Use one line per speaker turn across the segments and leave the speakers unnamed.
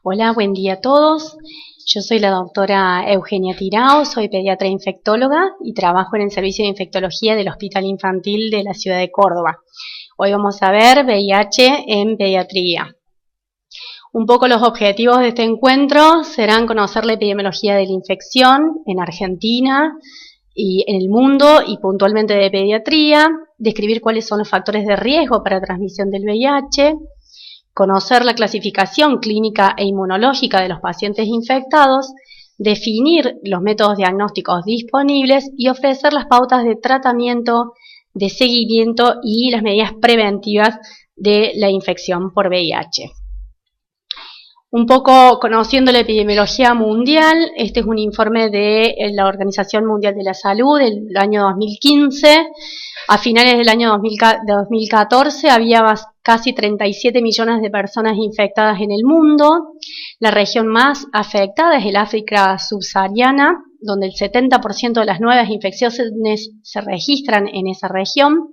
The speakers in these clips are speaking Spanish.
Hola, buen día a todos. Yo soy la doctora Eugenia Tirao, soy pediatra infectóloga y trabajo en el servicio de infectología del Hospital Infantil de la ciudad de Córdoba. Hoy vamos a ver VIH en pediatría. Un poco los objetivos de este encuentro serán conocer la epidemiología de la infección en Argentina y en el mundo y puntualmente de pediatría, describir cuáles son los factores de riesgo para transmisión del VIH, conocer la clasificación clínica e inmunológica de los pacientes infectados, definir los métodos diagnósticos disponibles y ofrecer las pautas de tratamiento, de seguimiento y las medidas preventivas de la infección por VIH. Un poco conociendo la epidemiología mundial, este es un informe de la Organización Mundial de la Salud del año 2015. A finales del año 2014 había casi 37 millones de personas infectadas en el mundo. La región más afectada es el África subsahariana, donde el 70% de las nuevas infecciones se registran en esa región.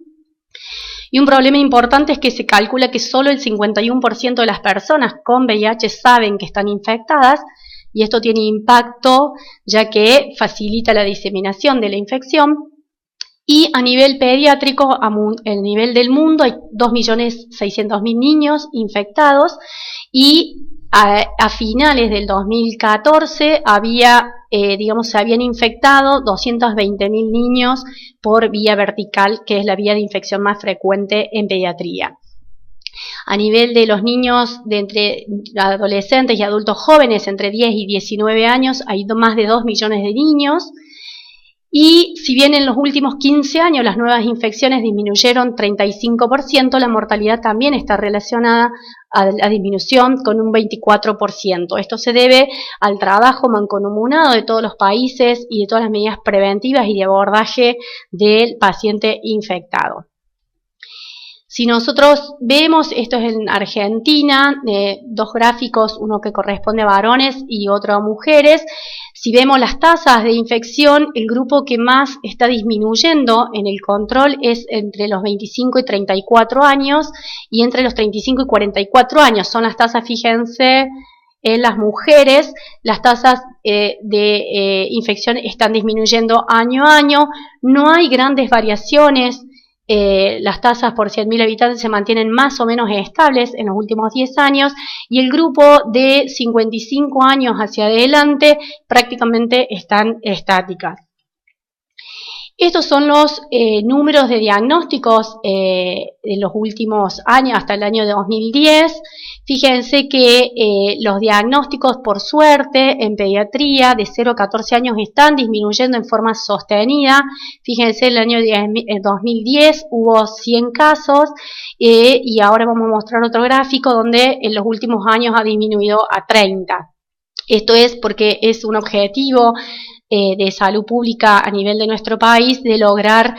Y un problema importante es que se calcula que solo el 51% de las personas con VIH saben que están infectadas, y esto tiene impacto ya que facilita la diseminación de la infección. Y a nivel pediátrico, a nivel del mundo, hay 2.600.000 niños infectados y a finales del 2014 se habían infectado 220.000 niños por vía vertical, que es la vía de infección más frecuente en pediatría. A nivel de los niños de entre adolescentes y adultos jóvenes entre 10 y 19 años, hay más de 2 millones de niños. Y si bien en los últimos 15 años las nuevas infecciones disminuyeron 35%, la mortalidad también está relacionada a la disminución con un 24%. Esto se debe al trabajo mancomunado de todos los países y de todas las medidas preventivas y de abordaje del paciente infectado. Si nosotros vemos, esto es en Argentina, dos gráficos, uno que corresponde a varones y otro a mujeres. Si vemos las tasas de infección, el grupo que más está disminuyendo en el control es entre los 25 y 34 años, y entre los 35 y 44 años son las tasas, fíjense, en las mujeres, las tasas de infección están disminuyendo año a año, no hay grandes variaciones. Las tasas por 100.000 habitantes se mantienen más o menos estables en los últimos 10 años y el grupo de 55 años hacia adelante prácticamente están estáticas. Estos son los números de diagnósticos de los últimos años hasta el año 2010. Fíjense que los diagnósticos, por suerte, en pediatría de 0 a 14 años están disminuyendo en forma sostenida. Fíjense, el año 2010 hubo 100 casos y ahora vamos a mostrar otro gráfico donde en los últimos años ha disminuido a 30. Esto es porque es un objetivo de salud pública a nivel de nuestro país de lograr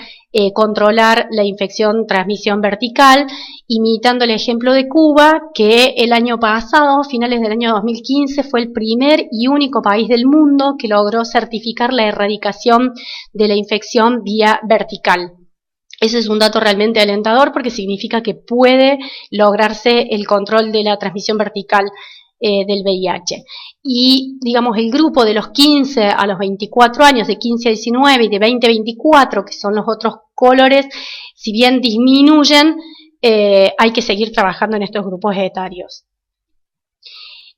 controlar la infección transmisión vertical, imitando el ejemplo de Cuba, que el año pasado, finales del año 2015, fue el primer y único país del mundo que logró certificar la erradicación de la infección vía vertical. Ese es un dato realmente alentador porque significa que puede lograrse el control de la transmisión vertical del VIH. Y digamos el grupo de los 15 a los 24 años, de 15 a 19 y de 20 a 24, que son los otros colores, si bien disminuyen, hay que seguir trabajando en estos grupos etarios.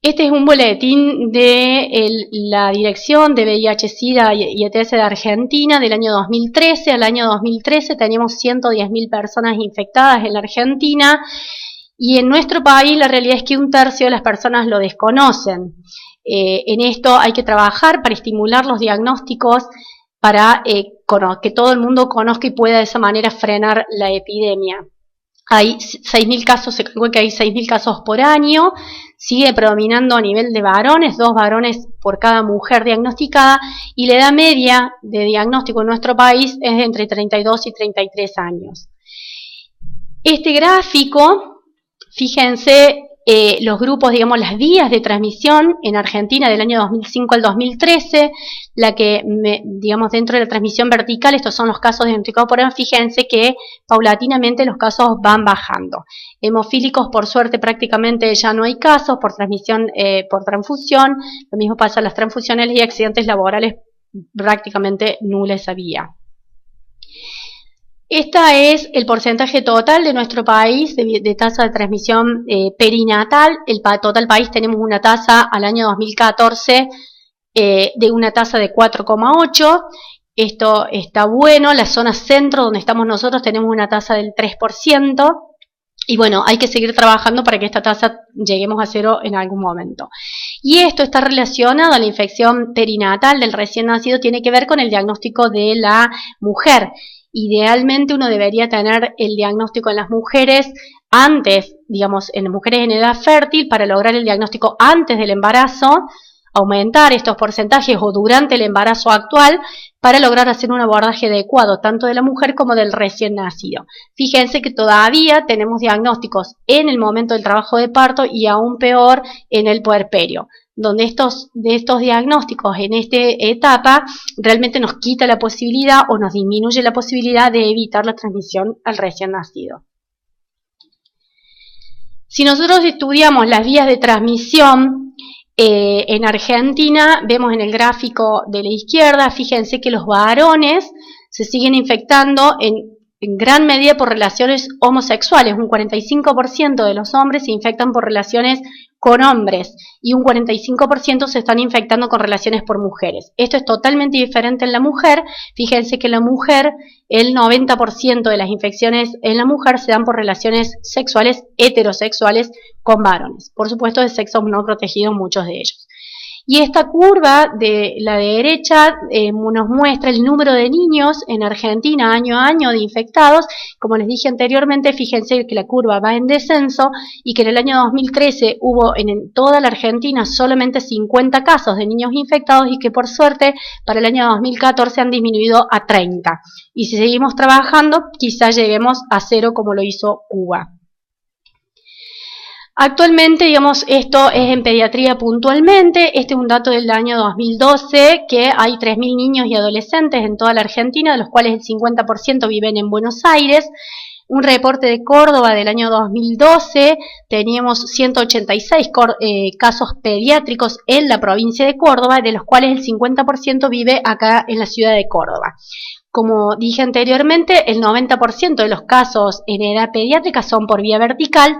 Este es un boletín de la Dirección de VIH-Sida y ETS de Argentina del año 2013. Al año 2013 teníamos 110.000 personas infectadas en la Argentina. Y en nuestro país la realidad es que 1/3 de las personas lo desconocen. En esto hay que trabajar para estimular los diagnósticos, para que todo el mundo conozca y pueda de esa manera frenar la epidemia. Hay 6.000 casos, se calcula que hay 6.000 casos por año, sigue predominando a nivel de varones, 2 varones por cada mujer diagnosticada, y la edad media de diagnóstico en nuestro país es de entre 32 y 33 años. Este gráfico, fíjense, los grupos, digamos, las vías de transmisión en Argentina del año 2005 al 2013, la que, digamos, dentro de la transmisión vertical, estos son los casos diagnosticados por fíjense que paulatinamente los casos van bajando. Hemofílicos, por suerte, prácticamente ya no hay casos por transmisión, por transfusión, lo mismo pasa a las transfusiones y accidentes laborales, prácticamente nula esa vía. Este es el porcentaje total de nuestro país de tasa de transmisión perinatal. El total país tenemos una tasa al año 2014 de una tasa de 4,8. Esto está bueno. La zona centro donde estamos nosotros tenemos una tasa del 3%. Y bueno, hay que seguir trabajando para que esta tasa lleguemos a cero en algún momento. Y esto está relacionado a la infección perinatal del recién nacido, tiene que ver con el diagnóstico de la mujer. Idealmente uno debería tener el diagnóstico en las mujeres antes, digamos, en las mujeres en edad fértil para lograr el diagnóstico antes del embarazo, aumentar estos porcentajes o durante el embarazo actual para lograr hacer un abordaje adecuado tanto de la mujer como del recién nacido. Fíjense que todavía tenemos diagnósticos en el momento del trabajo de parto y aún peor en el puerperio, donde de estos diagnósticos en esta etapa realmente nos quita la posibilidad o nos disminuye la posibilidad de evitar la transmisión al recién nacido. Si nosotros estudiamos las vías de transmisión en Argentina, vemos en el gráfico de la izquierda, fíjense que los varones se siguen infectando en gran medida por relaciones homosexuales. Un 45% de los hombres se infectan por relaciones con hombres y un 45% se están infectando con relaciones por mujeres. Esto es totalmente diferente en la mujer. Fíjense que en la mujer el 90% de las infecciones en la mujer se dan por relaciones sexuales heterosexuales con varones. Por supuesto, de sexos no protegidos muchos de ellos. Y esta curva de la derecha nos muestra el número de niños en Argentina año a año de infectados. Como les dije anteriormente, fíjense que la curva va en descenso y que en el año 2013 hubo en toda la Argentina solamente 50 casos de niños infectados y que por suerte para el año 2014 han disminuido a 30. Y si seguimos trabajando, quizás lleguemos a cero como lo hizo Cuba. Actualmente, digamos, esto es en pediatría puntualmente. Este es un dato del año 2012, que hay 3.000 niños y adolescentes en toda la Argentina, de los cuales el 50% viven en Buenos Aires. Un reporte de Córdoba del año 2012, teníamos 186 casos pediátricos en la provincia de Córdoba, de los cuales el 50% vive acá en la ciudad de Córdoba. Como dije anteriormente, el 90% de los casos en edad pediátrica son por vía vertical,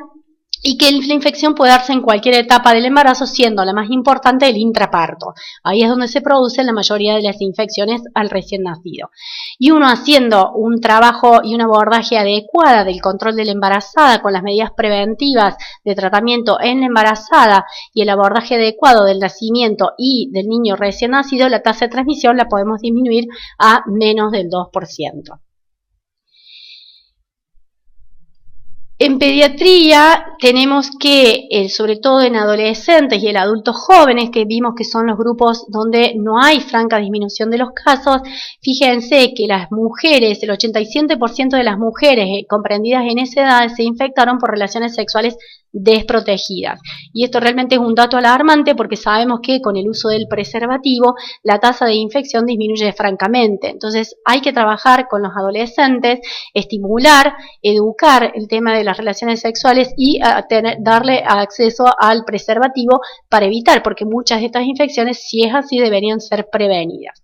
y que la infección puede darse en cualquier etapa del embarazo, siendo la más importante el intraparto. Ahí es donde se producen la mayoría de las infecciones al recién nacido. Y uno haciendo un trabajo y un abordaje adecuado del control de la embarazada con las medidas preventivas de tratamiento en la embarazada y el abordaje adecuado del nacimiento y del niño recién nacido, la tasa de transmisión la podemos disminuir a menos del 2%. En pediatría tenemos que, sobre todo en adolescentes y en adultos jóvenes, que vimos que son los grupos donde no hay franca disminución de los casos, fíjense que las mujeres, el 87% de las mujeres comprendidas en esa edad se infectaron por relaciones sexuales desprotegidas. Y esto realmente es un dato alarmante porque sabemos que con el uso del preservativo la tasa de infección disminuye francamente. Entonces hay que trabajar con los adolescentes, estimular, educar el tema de las relaciones sexuales y darle acceso al preservativo para evitar, porque muchas de estas infecciones, si es así, deberían ser prevenidas.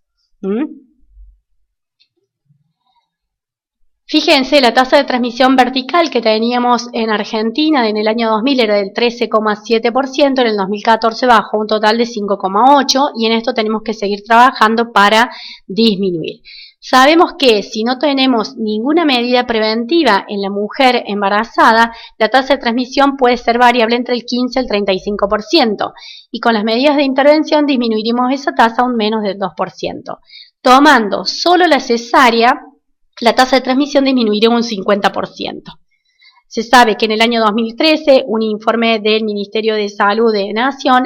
Fíjense, la tasa de transmisión vertical que teníamos en Argentina en el año 2000 era del 13,7%, en el 2014 bajó un total de 5,8% y en esto tenemos que seguir trabajando para disminuir. Sabemos que si no tenemos ninguna medida preventiva en la mujer embarazada, la tasa de transmisión puede ser variable entre el 15 y el 35%, y con las medidas de intervención disminuiremos esa tasa a un menos del 2%. Tomando solo la cesárea, la tasa de transmisión disminuirá un 50%. Se sabe que en el año 2013, un informe del Ministerio de Salud de Nación,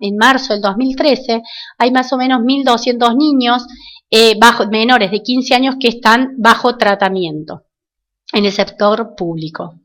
en marzo del 2013, hay más o menos 1.200 niños menores de 15 años que están bajo tratamiento en el sector público.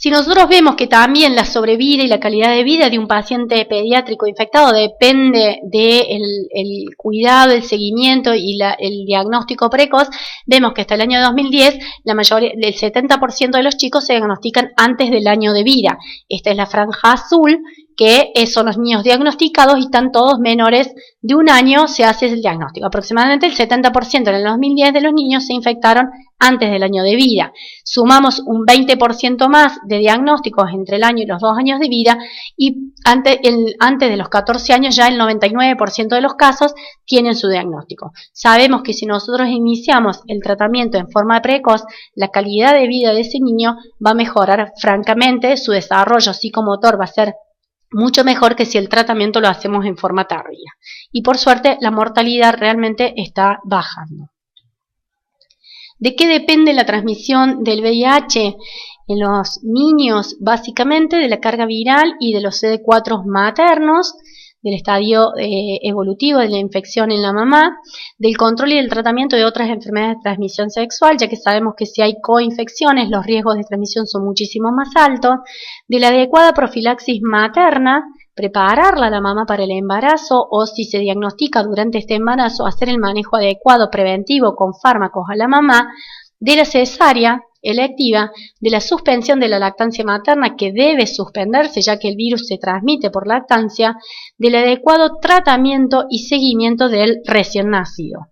Si nosotros vemos que también la sobrevida y la calidad de vida de un paciente pediátrico infectado depende del cuidado, el seguimiento y el diagnóstico precoz, vemos que hasta el año 2010 el 70% de los chicos se diagnostican antes del año de vida. Esta es la franja azul, que son los niños diagnosticados y están todos menores de un año, se hace el diagnóstico. Aproximadamente el 70% en el 2010 de los niños se infectaron antes del año de vida. Sumamos un 20% más de diagnósticos entre el año y los 2 años de vida y antes de los 14 años ya el 99% de los casos tienen su diagnóstico. Sabemos que si nosotros iniciamos el tratamiento en forma precoz, la calidad de vida de ese niño va a mejorar francamente, su desarrollo psicomotor va a ser mucho mejor que si el tratamiento lo hacemos en forma tardía. Y por suerte la mortalidad realmente está bajando. ¿De qué depende la transmisión del VIH en los niños? Básicamente de la carga viral y de los CD4 maternos, del estadio evolutivo de la infección en la mamá, del control y del tratamiento de otras enfermedades de transmisión sexual, ya que sabemos que si hay coinfecciones los riesgos de transmisión son muchísimo más altos, de la adecuada profilaxis materna, prepararla a la mamá para el embarazo o si se diagnostica durante este embarazo, hacer el manejo adecuado preventivo con fármacos a la mamá, de la cesárea electiva, de la suspensión de la lactancia materna que debe suspenderse ya que el virus se transmite por lactancia, del adecuado tratamiento y seguimiento del recién nacido.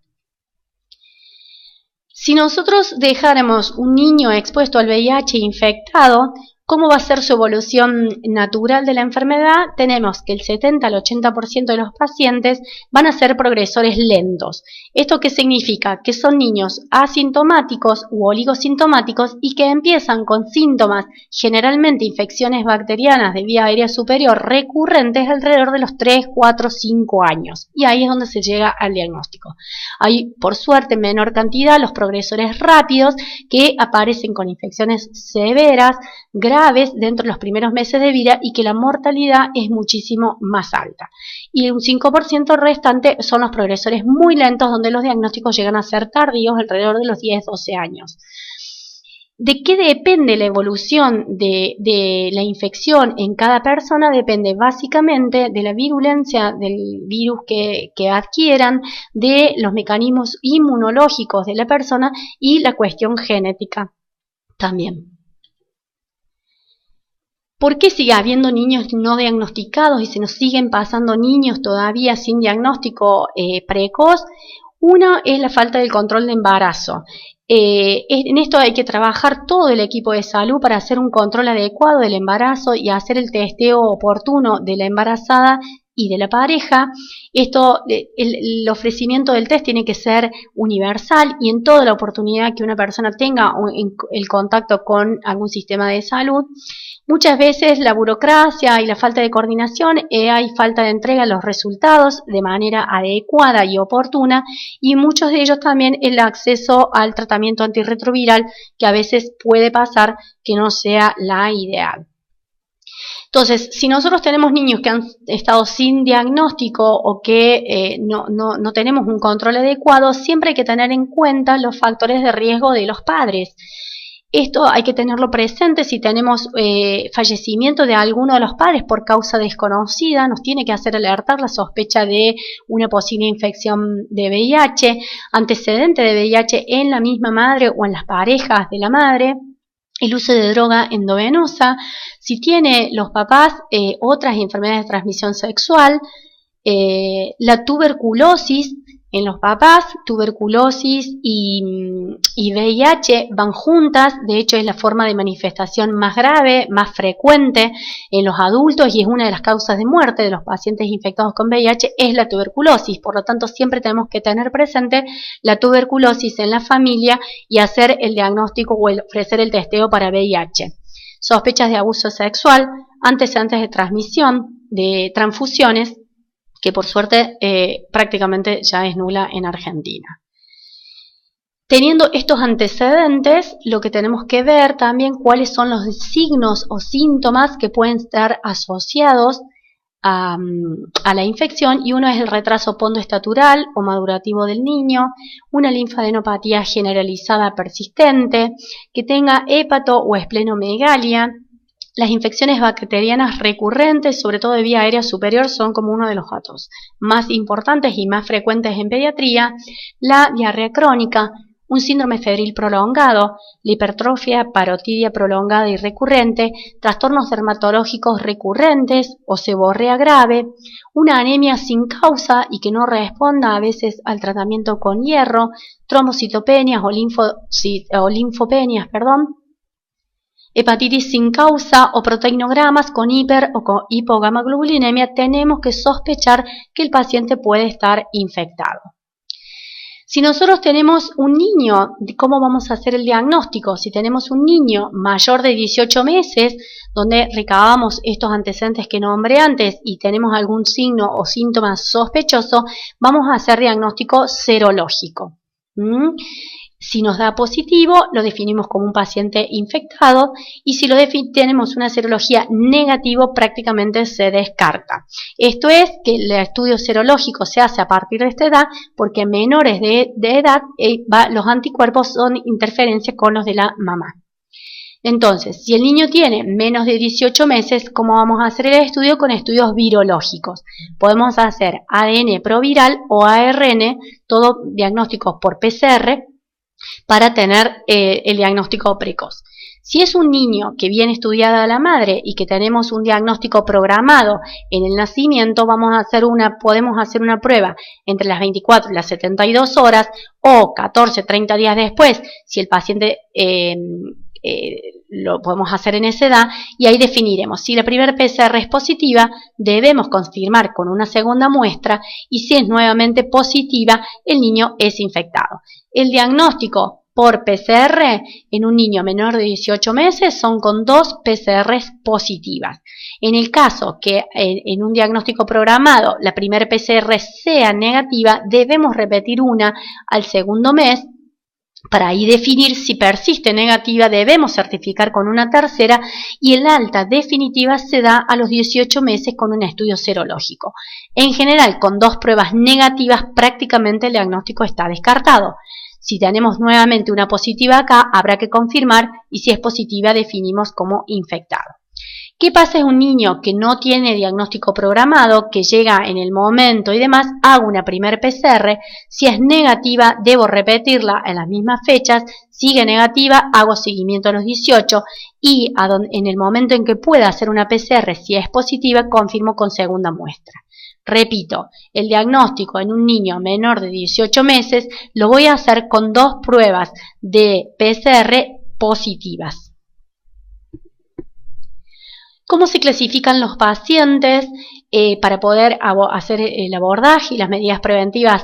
Si nosotros dejáramos un niño expuesto al VIH infectado, ¿cómo va a ser su evolución natural de la enfermedad? Tenemos que el 70 al 80% de los pacientes van a ser progresores lentos. ¿Esto qué significa? Que son niños asintomáticos u oligosintomáticos y que empiezan con síntomas, generalmente infecciones bacterianas de vía aérea superior recurrentes alrededor de los 3, 4, 5 años. Y ahí es donde se llega al diagnóstico. Hay, por suerte, en menor cantidad los progresores rápidos que aparecen con infecciones severas, graves dentro de los primeros meses de vida y que la mortalidad es muchísimo más alta. Y un 5% restante son los progresores muy lentos donde los diagnósticos llegan a ser tardíos alrededor de los 10-12 años. ¿De qué depende la evolución de la infección en cada persona? Depende básicamente de la virulencia del virus que adquieran, de los mecanismos inmunológicos de la persona y la cuestión genética también. ¿Por qué sigue habiendo niños no diagnosticados y se nos siguen pasando niños todavía sin diagnóstico precoz? Uno es la falta del control de embarazo. En esto hay que trabajar todo el equipo de salud para hacer un control adecuado del embarazo y hacer el testeo oportuno de la embarazada y de la pareja. El ofrecimiento del test tiene que ser universal y en toda la oportunidad que una persona tenga el contacto con algún sistema de salud. Muchas veces la burocracia y la falta de coordinación, hay falta de entrega de los resultados de manera adecuada y oportuna y muchos de ellos también el acceso al tratamiento antirretroviral que a veces puede pasar que no sea la ideal. Entonces, si nosotros tenemos niños que han estado sin diagnóstico o que no tenemos un control adecuado, siempre hay que tener en cuenta los factores de riesgo de los padres. Esto hay que tenerlo presente si tenemos fallecimiento de alguno de los padres por causa desconocida, nos tiene que hacer alertar la sospecha de una posible infección de VIH, antecedente de VIH en la misma madre o en las parejas de la madre, el uso de droga endovenosa, si tiene los papás otras enfermedades de transmisión sexual, la tuberculosis. En los papás, tuberculosis y VIH van juntas, de hecho es la forma de manifestación más grave, más frecuente en los adultos y es una de las causas de muerte de los pacientes infectados con VIH, es la tuberculosis. Por lo tanto, siempre tenemos que tener presente la tuberculosis en la familia y hacer el diagnóstico o ofrecer el testeo para VIH. Sospechas de abuso sexual, antecedentes de transmisión, de transfusiones, que por suerte prácticamente ya es nula en Argentina. Teniendo estos antecedentes, lo que tenemos que ver también cuáles son los signos o síntomas que pueden estar asociados a la infección, y uno es el retraso pondoestatural o madurativo del niño, una linfadenopatía generalizada persistente, que tenga hepato o esplenomegalia, Las infecciones bacterianas recurrentes, sobre todo de vía aérea superior, son como uno de los datos más importantes y más frecuentes en pediatría. La diarrea crónica, un síndrome febril prolongado, la hipertrofia parotidia prolongada y recurrente, trastornos dermatológicos recurrentes o seborrea grave, una anemia sin causa y que no responda a veces al tratamiento con hierro, trombocitopenias o linfopenias, hepatitis sin causa o proteinogramas con hiper o con hipogamaglobulinemia, tenemos que sospechar que el paciente puede estar infectado. Si nosotros tenemos un niño, ¿cómo vamos a hacer el diagnóstico? Si tenemos un niño mayor de 18 meses, donde recabamos estos antecedentes que nombré antes y tenemos algún signo o síntoma sospechoso, vamos a hacer diagnóstico serológico. Si nos da positivo, lo definimos como un paciente infectado y si tenemos una serología negativo, prácticamente se descarta. Esto es que el estudio serológico se hace a partir de esta edad porque en menores de edad los anticuerpos son interferencia con los de la mamá. Entonces, si el niño tiene menos de 18 meses, ¿cómo vamos a hacer el estudio? Con estudios virológicos. Podemos hacer ADN proviral o ARN, todo diagnósticos por PCR, para tener el diagnóstico precoz. Si es un niño que viene estudiada la madre y que tenemos un diagnóstico programado en el nacimiento, podemos hacer una prueba entre las 24 y las 72 horas o 14, 30 días después, si el paciente lo podemos hacer en esa edad, y ahí definiremos si la primera PCR es positiva, debemos confirmar con una segunda muestra, y si es nuevamente positiva, el niño es infectado. El diagnóstico por PCR en un niño menor de 18 meses son con 2 PCRs positivas. En el caso que en un diagnóstico programado la primera PCR sea negativa, debemos repetir una al segundo mes. Para ahí definir si persiste negativa, debemos certificar con una tercera y el alta definitiva se da a los 18 meses con un estudio serológico. En general, con 2 pruebas negativas, prácticamente el diagnóstico está descartado. Si tenemos nuevamente una positiva acá, habrá que confirmar y si es positiva definimos como infectado. ¿Qué pasa si un niño que no tiene diagnóstico programado, que llega en el momento y demás, hago una primer PCR, si es negativa debo repetirla en las mismas fechas, sigue negativa, hago seguimiento a los 18 y en el momento en que pueda hacer una PCR, si es positiva, confirmo con segunda muestra. Repito, el diagnóstico en un niño menor de 18 meses lo voy a hacer con 2 pruebas de PCR positivas. ¿Cómo se clasifican los pacientes para poder hacer el abordaje y las medidas preventivas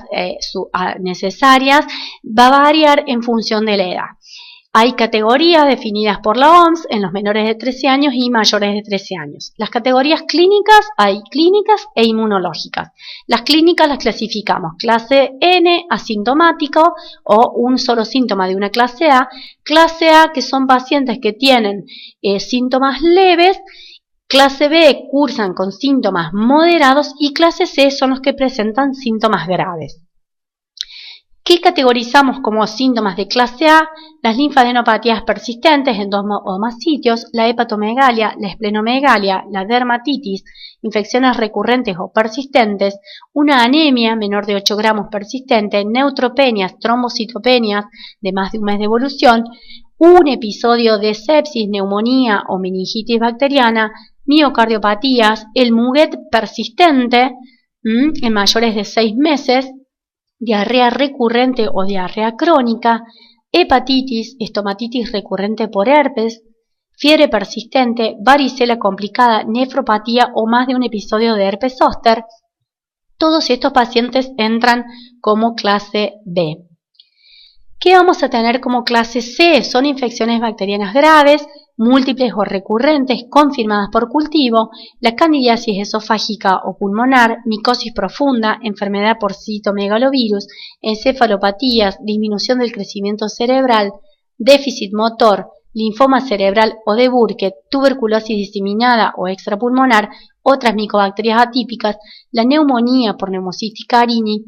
necesarias? Va a variar en función de la edad. Hay categorías definidas por la OMS en los menores de 13 años y mayores de 13 años. Las categorías clínicas, hay clínicas e inmunológicas. Las clínicas las clasificamos clase N, asintomático o un solo síntoma de una clase A que son pacientes que tienen síntomas leves. Clase B cursan con síntomas moderados y clase C son los que presentan síntomas graves. ¿Qué categorizamos como síntomas de clase A? Las linfadenopatías persistentes en 2 o más sitios, la hepatomegalia, la esplenomegalia, la dermatitis, infecciones recurrentes o persistentes, una anemia menor de 8 gramos persistente, neutropenias, trombocitopenias de más de un mes de evolución, un episodio de sepsis, neumonía o meningitis bacteriana, miocardiopatías, el muguet persistente en mayores de 6 meses, diarrea recurrente o diarrea crónica, hepatitis, estomatitis recurrente por herpes, fiebre persistente, varicela complicada, nefropatía o más de un episodio de herpes zóster. Todos estos pacientes entran como clase B. ¿Qué vamos a tener como clase C? Son infecciones bacterianas graves, múltiples o recurrentes, confirmadas por cultivo, la candidiasis esofágica o pulmonar, micosis profunda, enfermedad por citomegalovirus, encefalopatías, disminución del crecimiento cerebral, déficit motor, linfoma cerebral o de Burkitt, tuberculosis diseminada o extrapulmonar, otras micobacterias atípicas, la neumonía por Pneumocystis carini,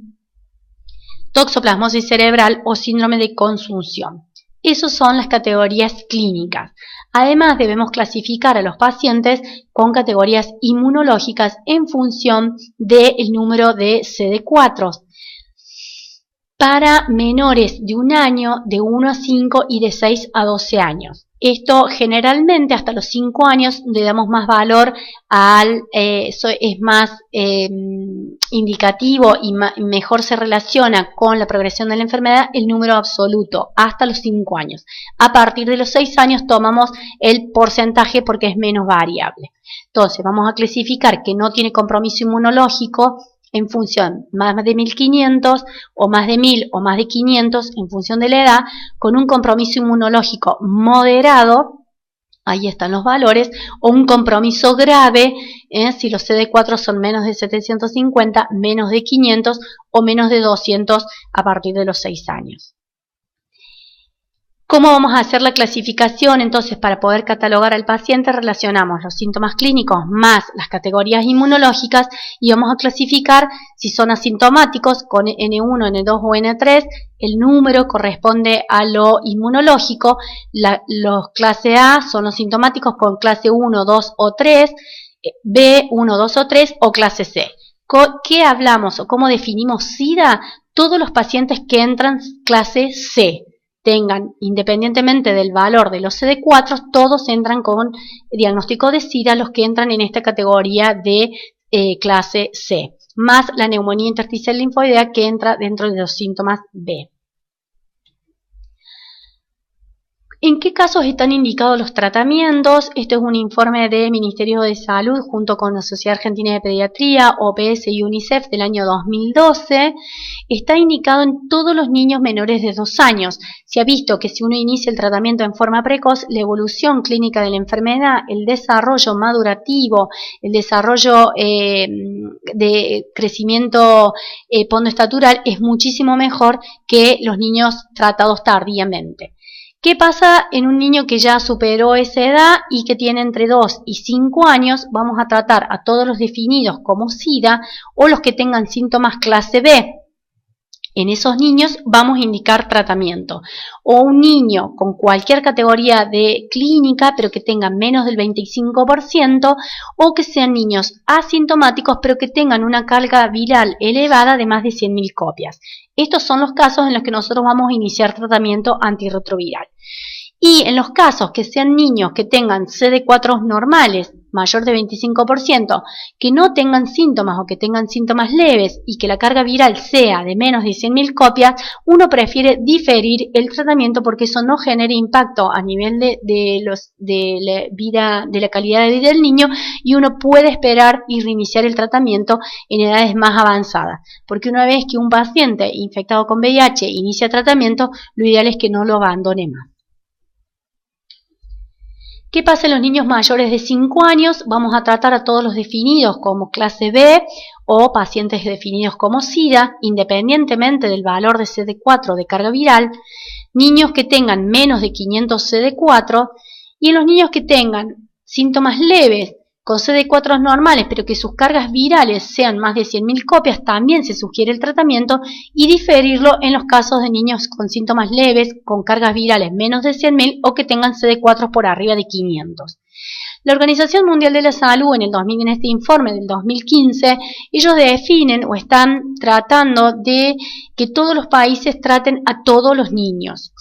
toxoplasmosis cerebral o síndrome de consunción. Esas son las categorías clínicas. Además, debemos clasificar a los pacientes con categorías inmunológicas en función del número de CD4 para menores de 1 año, de 1 a 5 y de 6 a 12 años. Esto generalmente hasta los 5 años le damos más valor es más indicativo y mejor se relaciona con la progresión de la enfermedad el número absoluto hasta los 5 años. A partir de los 6 años tomamos el porcentaje porque es menos variable. Entonces vamos a clasificar que no tiene compromiso inmunológico en función más de 1500 o más de 1000 o más de 500 en función de la edad, con un compromiso inmunológico moderado, ahí están los valores, o un compromiso grave, si los CD4 son menos de 750, menos de 500 o menos de 200 a partir de los 6 años. ¿Cómo vamos a hacer la clasificación? Entonces, para poder catalogar al paciente, relacionamos los síntomas clínicos más las categorías inmunológicas y vamos a clasificar si son asintomáticos con N1, N2 o N3. El número corresponde a lo inmunológico. Los clase A son los sintomáticos con clase 1, 2 o 3, B, 1, 2 o 3 o clase C. ¿Qué hablamos o cómo definimos SIDA? Todos los pacientes que entran clase C. Tengan, independientemente del valor de los CD4, todos entran con diagnóstico de SIDA, los que entran en esta categoría de clase C, más la neumonía intersticial linfoidea que entra dentro de los síntomas B. ¿En qué casos están indicados los tratamientos? Esto es un informe del Ministerio de Salud junto con la Sociedad Argentina de Pediatría, OPS y UNICEF del año 2012. Está indicado en todos los niños menores de 2 años. Se ha visto que si uno inicia el tratamiento en forma precoz, la evolución clínica de la enfermedad, el desarrollo madurativo, el desarrollo de crecimiento pondoestatural es muchísimo mejor que los niños tratados tardíamente. ¿Qué pasa en un niño que ya superó esa edad y que tiene entre 2 y 5 años? Vamos a tratar a todos los definidos como SIDA o los que tengan síntomas clase B. En esos niños vamos a indicar tratamiento. O un niño con cualquier categoría de clínica, pero que tenga menos del 25%, o que sean niños asintomáticos, pero que tengan una carga viral elevada de más de 100.000 copias. Estos son los casos en los que nosotros vamos a iniciar tratamiento antirretroviral. Y en los casos que sean niños que tengan CD4 normales, mayor de 25%, que no tengan síntomas o que tengan síntomas leves y que la carga viral sea de menos de 100.000 copias, uno prefiere diferir el tratamiento porque eso no genera impacto a nivel de la calidad de vida del niño y uno puede esperar y reiniciar el tratamiento en edades más avanzadas. Porque una vez que un paciente infectado con VIH inicia tratamiento, lo ideal es que no lo abandone más. ¿Qué pasa en los niños mayores de 5 años? Vamos a tratar a todos los definidos como clase B o pacientes definidos como SIDA, independientemente del valor de CD4 de carga viral, niños que tengan menos de 500 CD4 y en los niños que tengan síntomas leves con CD4 normales, pero que sus cargas virales sean más de 100.000 copias, también se sugiere el tratamiento y diferirlo en los casos de niños con síntomas leves, con cargas virales menos de 100.000 o que tengan CD4 por arriba de 500. La Organización Mundial de la Salud en este informe del 2015, ellos definen o están tratando de que todos los países traten a todos los niños.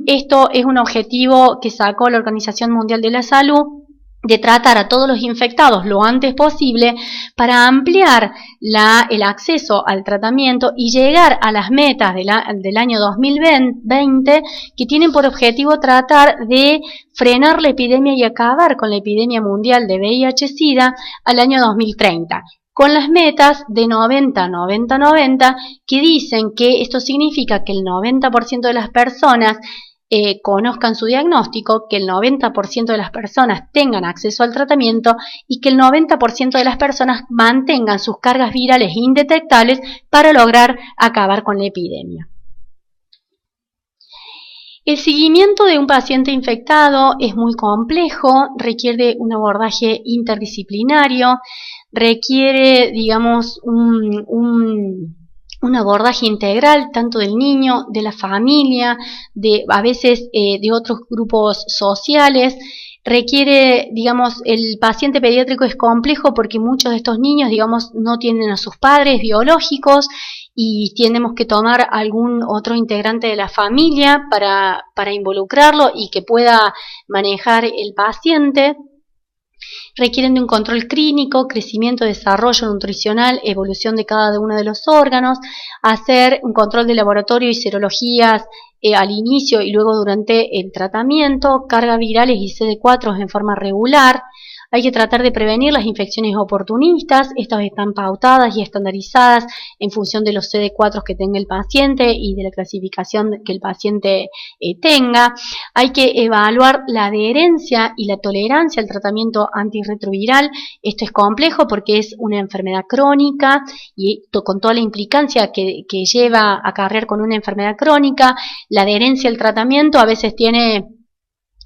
Esto es un objetivo que sacó la Organización Mundial de la Salud, de tratar a todos los infectados lo antes posible para ampliar el acceso al tratamiento y llegar a las metas del año 2020 que tienen por objetivo tratar de frenar la epidemia y acabar con la epidemia mundial de VIH-Sida al año 2030. Con las metas de 90-90-90 que dicen que esto significa que el 90% de las personas conozcan su diagnóstico, que el 90% de las personas tengan acceso al tratamiento y que el 90% de las personas mantengan sus cargas virales indetectables para lograr acabar con la epidemia. El seguimiento de un paciente infectado es muy complejo, requiere un abordaje interdisciplinario, requiere, digamos, un un abordaje integral tanto del niño, de la familia, a veces de otros grupos sociales. Requiere, digamos, el paciente pediátrico es complejo porque muchos de estos niños, digamos, no tienen a sus padres biológicos y tenemos que tomar algún otro integrante de la familia para involucrarlo y que pueda manejar el paciente. Requieren de un control clínico, crecimiento, desarrollo nutricional, evolución de cada uno de los órganos, hacer un control de laboratorio y serologías al inicio y luego durante el tratamiento, cargas virales y CD4 en forma regular. Hay que tratar de prevenir las infecciones oportunistas, estas están pautadas y estandarizadas en función de los CD4 que tenga el paciente y de la clasificación que el paciente tenga. Hay que evaluar la adherencia y la tolerancia al tratamiento antirretroviral. Esto es complejo porque es una enfermedad crónica y con toda la implicancia que lleva a acarrear con una enfermedad crónica. La adherencia al tratamiento a veces tiene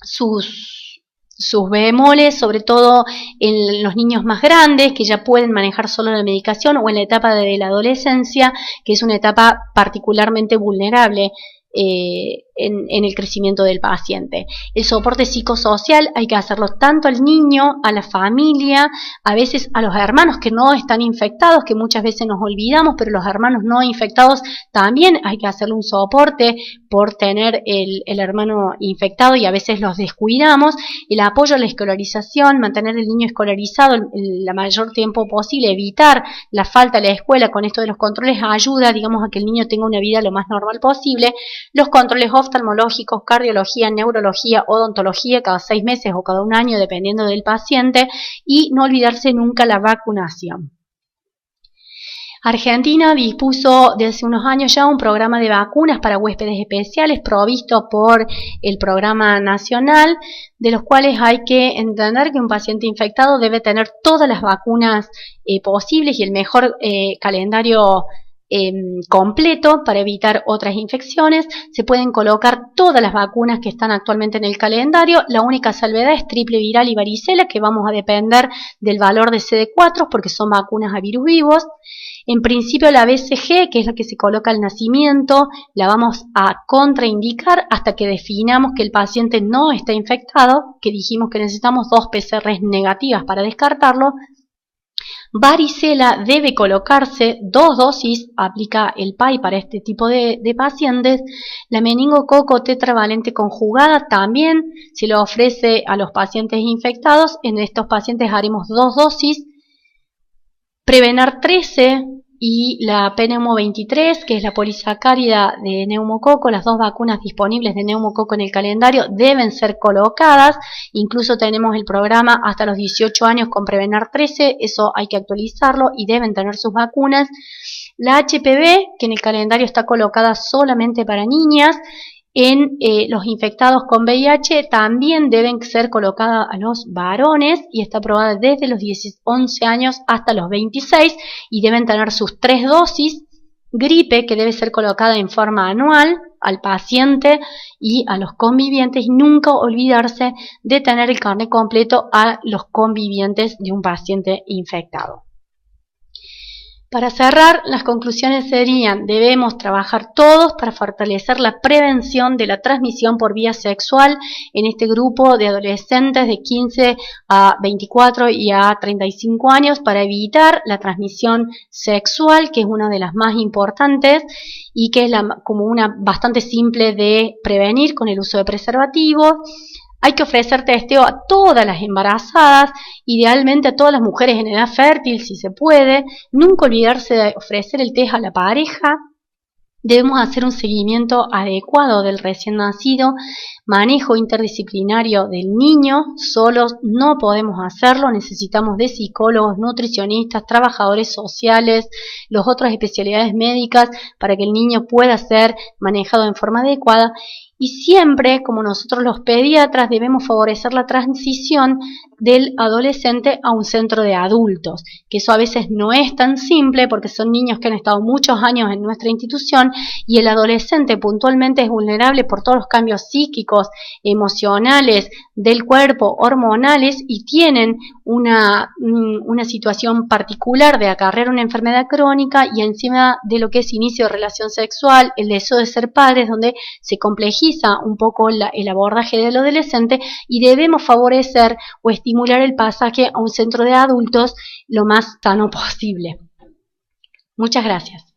sus bemoles, sobre todo en los niños más grandes que ya pueden manejar solo la medicación, o en la etapa de la adolescencia, que es una etapa particularmente vulnerable en el crecimiento del paciente. El soporte psicosocial hay que hacerlo tanto al niño, a la familia, a veces a los hermanos que no están infectados, que muchas veces nos olvidamos, pero los hermanos no infectados también hay que hacerle un soporte por tener el hermano infectado y a veces los descuidamos. El apoyo a la escolarización, mantener el niño escolarizado el mayor tiempo posible, evitar la falta a la escuela con esto de los controles ayuda, digamos, a que el niño tenga una vida lo más normal posible. Los controles oftalmológicos, cardiología, neurología, odontología cada 6 meses o cada 1 año dependiendo del paciente, y no olvidarse nunca la vacunación. Argentina dispuso desde hace unos años ya un programa de vacunas para huéspedes especiales provisto por el programa nacional, de los cuales hay que entender que un paciente infectado debe tener todas las vacunas posibles y el mejor calendario completo para evitar otras infecciones. Se pueden colocar todas las vacunas que están actualmente en el calendario. La única salvedad es triple viral y varicela, que vamos a depender del valor de CD4 porque son vacunas a virus vivos. En principio la BCG, que es la que se coloca al nacimiento, la vamos a contraindicar hasta que definamos que el paciente no está infectado, que dijimos que necesitamos 2 PCRs negativas para descartarlo. Varicela debe colocarse 2 dosis, aplica el PAI para este tipo de pacientes. La meningococo tetravalente conjugada también se lo ofrece a los pacientes infectados. En estos pacientes haremos 2 dosis. Prevenar 13 y la Pneumo 23, que es la polisacárida de neumococo. Las 2 vacunas disponibles de neumococo en el calendario deben ser colocadas. Incluso tenemos el programa hasta los 18 años con Prevenar 13, eso hay que actualizarlo y deben tener sus vacunas. La HPV, que en el calendario está colocada solamente para niñas. En los infectados con VIH también deben ser colocadas a los varones y está aprobada desde los 11 años hasta los 26 y deben tener sus 3 dosis. Gripe, que debe ser colocada en forma anual al paciente y a los convivientes, y nunca olvidarse de tener el carnet completo a los convivientes de un paciente infectado. Para cerrar, las conclusiones serían: debemos trabajar todos para fortalecer la prevención de la transmisión por vía sexual en este grupo de adolescentes de 15 a 24 y a 35 años para evitar la transmisión sexual, que es una de las más importantes y que es como una bastante simple de prevenir con el uso de preservativos. Hay que ofrecer testeo a todas las embarazadas, idealmente a todas las mujeres en edad fértil si se puede. Nunca olvidarse de ofrecer el test a la pareja. Debemos hacer un seguimiento adecuado del recién nacido, manejo interdisciplinario del niño. Solos no podemos hacerlo, necesitamos de psicólogos, nutricionistas, trabajadores sociales, las otras especialidades médicas para que el niño pueda ser manejado en forma adecuada. Y siempre, como nosotros los pediatras, debemos favorecer la transición del adolescente a un centro de adultos, que eso a veces no es tan simple porque son niños que han estado muchos años en nuestra institución y el adolescente puntualmente es vulnerable por todos los cambios psíquicos aspectos emocionales del cuerpo, hormonales, y tienen una situación particular de acarrear una enfermedad crónica, y encima de lo que es inicio de relación sexual, el deseo de ser padres, donde se complejiza un poco el abordaje del adolescente, y debemos favorecer o estimular el pasaje a un centro de adultos lo más sano posible. Muchas gracias.